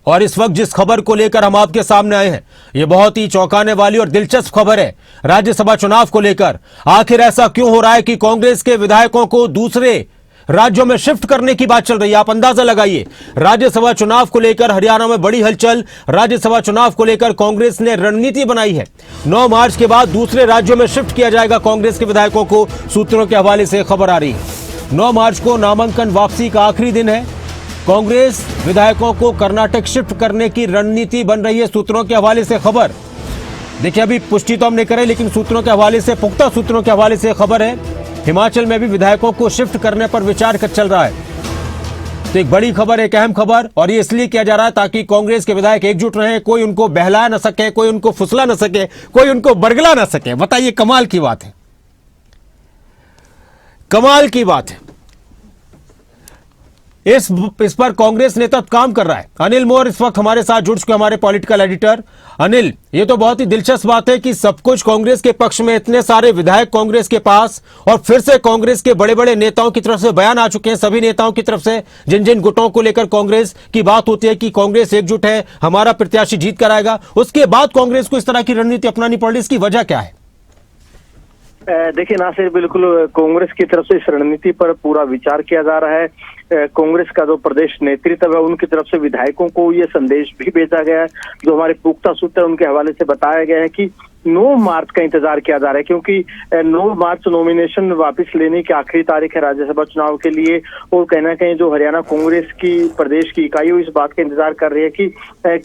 और इस वक्त जिस खबर को लेकर हम आपके सामने आए हैं, ये बहुत ही चौंकाने वाली और दिलचस्प खबर है राज्यसभा चुनाव को लेकर। आखिर ऐसा क्यों हो रहा है कि कांग्रेस के विधायकों को दूसरे राज्यों में शिफ्ट करने की बात चल रही है? आप अंदाजा लगाइए, राज्यसभा चुनाव को लेकर हरियाणा में बड़ी हलचल। राज्यसभा चुनाव को लेकर कांग्रेस ने रणनीति बनाई है। 9 मार्च के बाद दूसरे राज्यों में शिफ्ट किया जाएगा कांग्रेस के विधायकों को, सूत्रों के हवाले से खबर आ रही है। 9 मार्च को नामांकन वापसी का आखिरी दिन है। कांग्रेस विधायकों को कर्नाटक शिफ्ट करने की रणनीति बन रही है, सूत्रों के हवाले से खबर। देखिए, अभी पुष्टि तो हमने करे, लेकिन सूत्रों के हवाले से, पुख्ता सूत्रों के हवाले से खबर है, हिमाचल में भी विधायकों को शिफ्ट करने पर विचार चल रहा है। तो एक बड़ी खबर, एक अहम खबर, और ये इसलिए किया जा रहा है ताकि कांग्रेस के विधायक एकजुट रहें, कोई उनको बहला न सके, कोई उनको फुसला न सके, कोई उनको बरगला न सके। बताइए, कमाल की बात है, कमाल की बात है। इस पर कांग्रेस नेता काम कर रहा है। अनिल मोर इस वक्त हमारे साथ जुड़ चुके, हमारे पॉलिटिकल एडिटर। अनिल, ये तो बहुत ही दिलचस्प बात है कि सब कुछ कांग्रेस के पक्ष में, इतने सारे विधायक कांग्रेस के पास, और फिर से कांग्रेस के बड़े बड़े नेताओं की तरफ से बयान आ चुके हैं, सभी नेताओं की तरफ से, जिन जिन गुटों को लेकर कांग्रेस की बात होती है कि कांग्रेस एकजुट है, हमारा प्रत्याशी जीत कर आएगा, उसके बाद कांग्रेस को इस तरह की रणनीति अपनानी पड़ रही, इसकी वजह क्या है? देखिए नासिर, बिल्कुल कांग्रेस की तरफ से इस रणनीति पर पूरा विचार किया जा रहा है। कांग्रेस का जो प्रदेश नेतृत्व है उनकी तरफ से विधायकों को ये संदेश भी भेजा गया है, जो हमारे पुख्ता सूत्र उनके हवाले से बताया गया है कि 9 मार्च का इंतजार किया जा रहा है, क्योंकि 9 मार्च नॉमिनेशन वापस लेने की आखिरी तारीख है राज्यसभा चुनाव के लिए। और कहीं ना कहीं जो हरियाणा कांग्रेस की प्रदेश की इकाई इस बात का इंतजार कर रही है कि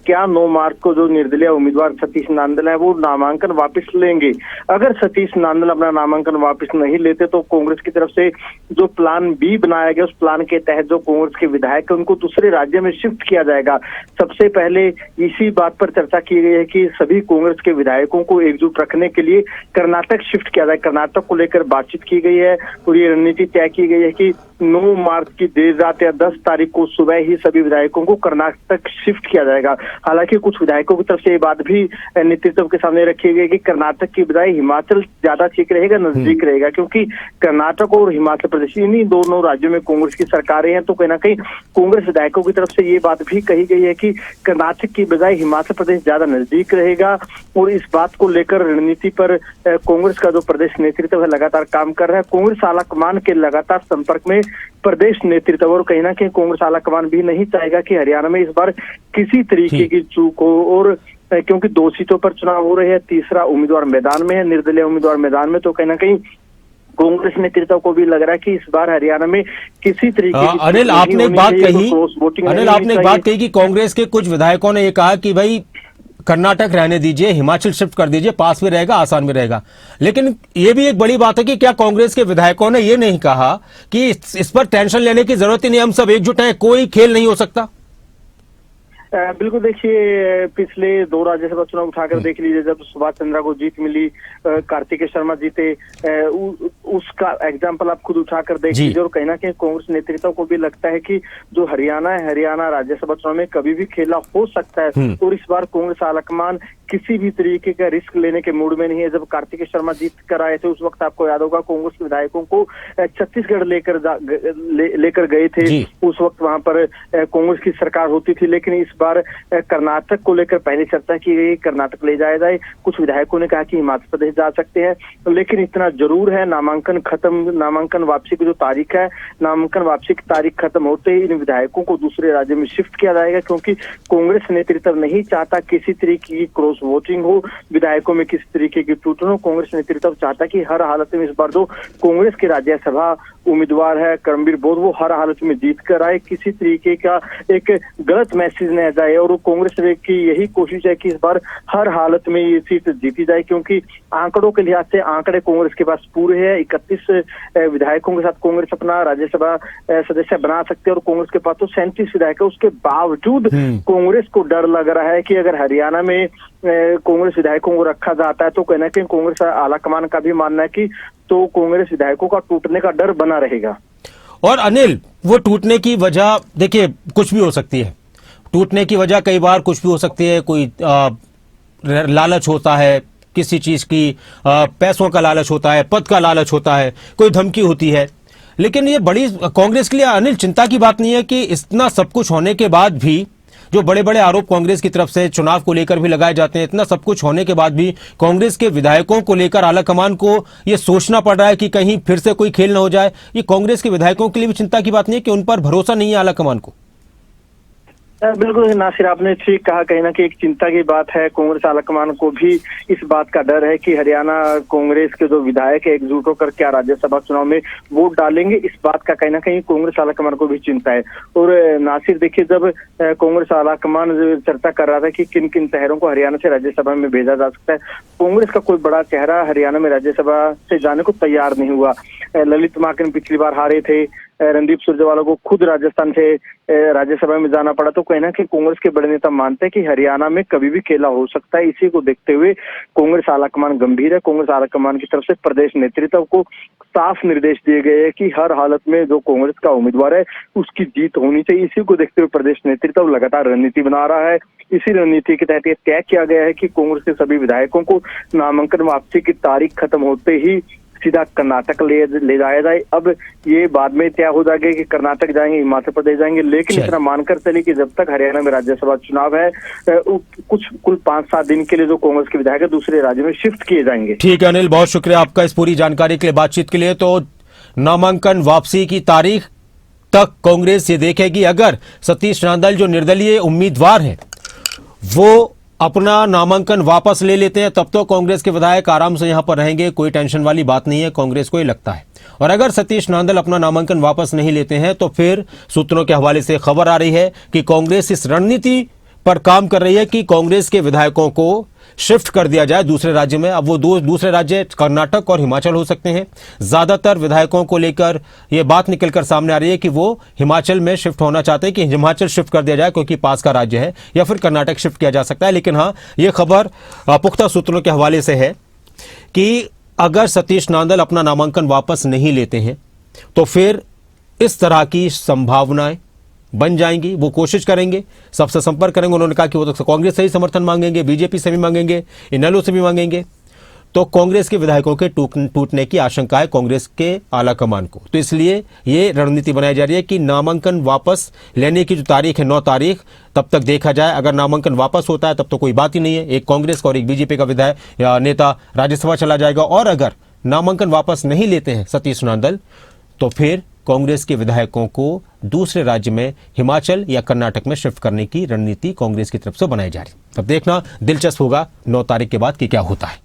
क्या 9 मार्च को जो निर्दलीय उम्मीदवार सतीश नांदल है वो नामांकन वापस लेंगे। अगर सतीश नांदल अपना नामांकन वापस नहीं लेते तो कांग्रेस की तरफ से जो प्लान बी बनाया गया, उस प्लान के तहत जो कांग्रेस के विधायक है उनको दूसरे राज्य में शिफ्ट किया जाएगा। सबसे पहले इसी बात पर चर्चा की गई है कि सभी कांग्रेस के विधायकों को एकजुट रखने के लिए कर्नाटक शिफ्ट किया जाए। कर्नाटक को लेकर बातचीत की गई है और ये रणनीति तय की गई है कि 9 मार्च की देर रात या 10 तारीख को सुबह ही सभी विधायकों को कर्नाटक शिफ्ट किया जाएगा। हालांकि कुछ विधायकों की तरफ से ये बात भी नेतृत्व के सामने रखी गई कि कर्नाटक की बजाय हिमाचल ज्यादा ठीक रहेगा, नजदीक रहेगा, क्योंकि कर्नाटक और हिमाचल प्रदेश इन्हीं दोनों राज्यों में कांग्रेस की सरकारें हैं। तो कहीं ना कहीं कांग्रेस विधायकों की तरफ से ये बात भी कही गई है कि कर्नाटक की बजाय हिमाचल प्रदेश ज्यादा नजदीक रहेगा। और इस बात को लेकर रणनीति पर कांग्रेस का जो प्रदेश नेतृत्व है लगातार काम कर रहा है। कांग्रेस आला कमान के लगातार संपर्क में प्रदेश नेतृत्व, और कहीं ना कहीं कांग्रेस आला कमान भी नहीं चाहेगा कि हरियाणा में इस बार किसी तरीके की चूक हो। और क्योंकि 2 सीटों पर चुनाव हो रहे हैं, तीसरा उम्मीदवार मैदान में है, निर्दलीय उम्मीदवार मैदान में, तो कहीं ना कहीं कांग्रेस नेतृत्व को भी लग रहा है कि इस बार हरियाणा में किसी तरीके की अनिल, आपने एक बात कही कि कांग्रेस के कुछ विधायकों ने ये कहा कि भाई कर्नाटक रहने दीजिए, हिमाचल शिफ्ट कर दीजिए, पास में रहेगा, आसान में रहेगा। लेकिन ये भी एक बड़ी बात है कि क्या कांग्रेस के विधायकों ने ये नहीं कहा कि इस पर टेंशन लेने की जरूरत ही नहीं, हम सब एकजुट हैं, कोई खेल नहीं हो सकता? बिल्कुल, देखिए पिछले 2 राज्यसभा चुनाव उठाकर देख लीजिए, जब सुभाष चंद्रा को जीत मिली, कार्तिकेय शर्मा जीते, उसका एग्जाम्पल आप खुद उठाकर देख लीजिए। और कहीं ना कहीं कांग्रेस नेतृत्व को भी लगता है कि जो हरियाणा है, हरियाणा राज्यसभा चुनाव में कभी भी खेला हो सकता है। और इस बार कांग्रेस आलाकमान किसी भी तरीके का रिस्क लेने के मूड में नहीं है। जब कार्तिकेय शर्मा जीत कर आए थे उस वक्त आपको याद होगा कांग्रेस के विधायकों को छत्तीसगढ़ लेकर गए थे। उस वक्त वहां पर कांग्रेस की सरकार होती थी, लेकिन इस बार कर्नाटक को लेकर पहले चर्चा की गई, कर्नाटक ले जाया जाए। कुछ विधायकों ने कहा कि हिमाचल प्रदेश जा सकते हैं, लेकिन इतना जरूर है, नामांकन वापसी की जो तारीख है, नामांकन वापसी की तारीख खत्म होते ही इन विधायकों को दूसरे राज्य में शिफ्ट किया जाएगा, क्योंकि कांग्रेस नेतृत्व नहीं चाहता किसी तरीके की क्रॉस वोटिंग हो, विधायकों में किसी तरीके की टूटन हो। कांग्रेस नेतृत्व चाहता कि हर हालत में इस बार जो कांग्रेस के राज्यसभा उम्मीदवार है करमबीर बोध, वो हर हालत में जीत कर आए, किसी तरीके का एक गलत मैसेज न जाए। और कांग्रेस की यही कोशिश है कि इस बार हर हालत में ये सीट जीती जाए, क्योंकि आंकड़ों के लिहाज से आंकड़े कांग्रेस के पास पूरे हैं। 31 विधायकों के साथ कांग्रेस अपना राज्यसभा सदस्य बना सकते हैं, और कांग्रेस के पास तो 37 विधायक है। उसके बावजूद कांग्रेस को डर लग रहा है कि अगर हरियाणा में कांग्रेस विधायकों को रखा जाता है तो कहीं ना कहीं कांग्रेस आलाकमान का भी मानना है कि तो कांग्रेस विधायकों का टूटने का डर बना रहेगा। और अनिल, वो टूटने की वजह देखिए कुछ भी हो सकती है, टूटने की वजह कई बार कुछ भी हो सकती है। कोई लालच होता है किसी चीज की, पैसों का लालच होता है, पद का लालच होता है, कोई धमकी होती है। लेकिन ये बड़ी कांग्रेस के लिए अनिल चिंता की बात नहीं है कि इतना सब कुछ होने के बाद भी जो बड़े बड़े आरोप कांग्रेस की तरफ से चुनाव को लेकर भी लगाए जाते हैं, इतना सब कुछ होने के बाद भी कांग्रेस के विधायकों को लेकर आलाकमान को ये सोचना पड़ रहा है कि कहीं फिर से कोई खेल न हो जाए। ये कांग्रेस के विधायकों के लिए भी चिंता की बात नहीं है कि उन पर भरोसा नहीं है आलाकमान को? बिल्कुल नासिर, आपने ठीक कहा। कहीं ना कहीं एक चिंता की बात है। कांग्रेस आलाकमान को भी इस बात का डर है कि हरियाणा कांग्रेस के जो विधायक है एकजुट होकर क्या राज्यसभा चुनाव में वोट डालेंगे, इस बात का कहीं ना कहीं कांग्रेस आलाकमान को भी चिंता है। और नासिर देखिए, जब कांग्रेस आलाकमान चर्चा कर रहा था कि किन किन चेहरों को हरियाणा से राज्यसभा में भेजा जा सकता है, कांग्रेस का कोई बड़ा चेहरा हरियाणा में राज्यसभा से जाने को तैयार नहीं हुआ। ललित माकन पिछली बार हारे थे, रणदीप सुरजेवाला को खुद राजस्थान से राज्यसभा में जाना पड़ा। तो कहीं ना कहीं कांग्रेस के बड़े नेता मानते हैं कि हरियाणा में कभी भी खेला हो सकता है। इसी को देखते हुए कांग्रेस आलाकमान गंभीर है। कांग्रेस आलाकमान की तरफ से प्रदेश नेतृत्व को साफ निर्देश दिए गए हैं कि हर हालत में जो कांग्रेस का उम्मीदवार है उसकी जीत होनी चाहिए। इसी को देखते हुए प्रदेश नेतृत्व लगातार रणनीति बना रहा है। इसी रणनीति के तहत यह तय किया गया है कि कांग्रेस के सभी विधायकों को नामांकन वापसी की तारीख खत्म होते ही सीधा कर्नाटक ले जाया जाए। अब ये बाद में तय हो जाएगा कि कर्नाटक जाएंगे, हिमाचल प्रदेश जाएंगे, लेकिन इतना मानकर चले कि जब तक हरियाणा में राज्यसभा चुनाव है कुल 5-7 दिन के लिए जो कांग्रेस के विधायक है दूसरे राज्य में शिफ्ट किए जाएंगे। ठीक है अनिल, बहुत शुक्रिया आपका इस पूरी जानकारी के लिए, बातचीत के लिए। तो नामांकन वापसी की तारीख तक कांग्रेस ये देखेगी। अगर सतीश नांदल जो निर्दलीय उम्मीदवार हैं वो अपना नामांकन वापस ले लेते हैं तब तो कांग्रेस के विधायक आराम से यहां पर रहेंगे, कोई टेंशन वाली बात नहीं है, कांग्रेस को ये लगता है। और अगर सतीश नांदल अपना नामांकन वापस नहीं लेते हैं तो फिर सूत्रों के हवाले से खबर आ रही है कि कांग्रेस इस रणनीति पर काम कर रही है कि कांग्रेस के विधायकों को शिफ्ट कर दिया जाए दूसरे राज्य में। अब वो दूसरे राज्य कर्नाटक और हिमाचल हो सकते हैं। ज्यादातर विधायकों को लेकर यह बात निकलकर सामने आ रही है कि वो हिमाचल में शिफ्ट होना चाहते हैं, कि हिमाचल शिफ्ट कर दिया जाए क्योंकि पास का राज्य है, या फिर कर्नाटक शिफ्ट किया जा सकता है। लेकिन हाँ, यह खबर पुख्ता सूत्रों के हवाले से है कि अगर सतीश नांदल अपना नामांकन वापस नहीं लेते हैं तो फिर इस तरह की संभावनाएं बन जाएंगी। वो कोशिश करेंगे, सबसे संपर्क करेंगे। उन्होंने कहा कि वो तो कांग्रेस से ही समर्थन मांगेंगे, बीजेपी से भी मांगेंगे, इनेलो से भी मांगेंगे। तो कांग्रेस के विधायकों के टूटने की आशंका है कांग्रेस के आलाकमान को। तो इसलिए ये रणनीति बनाई जा रही है कि नामांकन वापस लेने की जो तारीख है 9 तारीख, तब तक देखा जाए। अगर नामांकन वापस होता है तब तो कोई बात ही नहीं है, एक कांग्रेस का और एक बीजेपी का विधायक या नेता राज्यसभा चला जाएगा। और अगर नामांकन वापस नहीं लेते हैं सतीश नांदल तो फिर कांग्रेस के विधायकों को दूसरे राज्य में हिमाचल या कर्नाटक में शिफ्ट करने की रणनीति कांग्रेस की तरफ से बनाई जा रही है। अब देखना दिलचस्प होगा 9 तारीख के बाद कि क्या होता है।